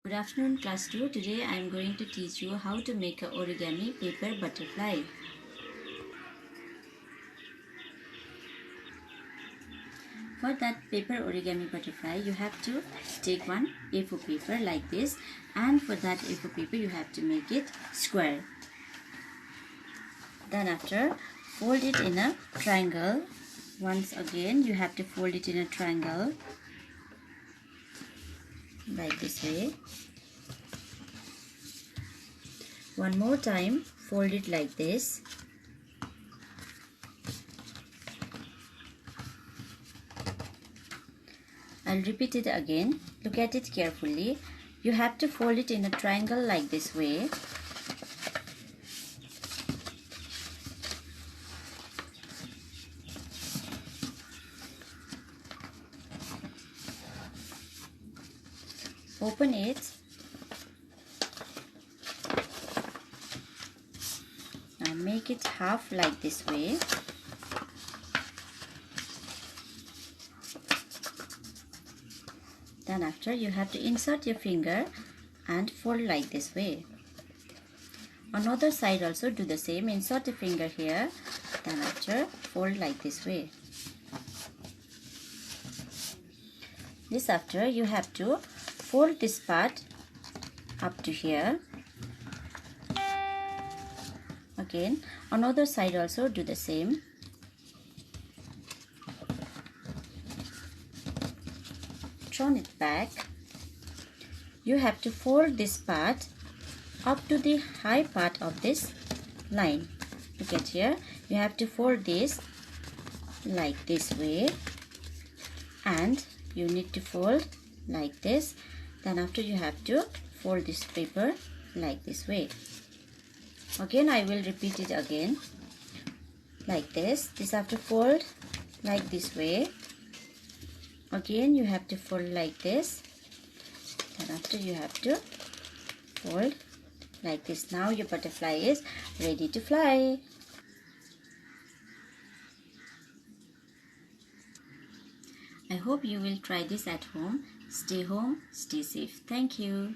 Good afternoon class 2. Today I am going to teach you how to make a origami paper butterfly. For that paper origami butterfly you have to take one A4 paper like this, and for that A4 paper you have to make it square. Then after fold it in a triangle. Once again you have to fold it in a triangle like this way. One more time, fold it like this. I'll repeat it again. Look at it carefully. You have to fold it in a triangle like this way. Open it. Now make it half like this way. Then after you have to insert your finger and fold like this way. On other side also do the same. Insert your finger here. Then after fold like this way. This after you have to fold this part up to here. Again on other side also do the same. Turn it back. You have to fold this part up to the high part of this line. Look at here. You have to fold this like this way, and you need to fold like this. Then after you have to fold this paper like this way. Again I will repeat it again like this. This have to fold like this way. Again you have to fold like this. Then after you have to fold like this. Now your butterfly is ready to fly. I hope you will try this at home. Stay home, stay safe. Thank you.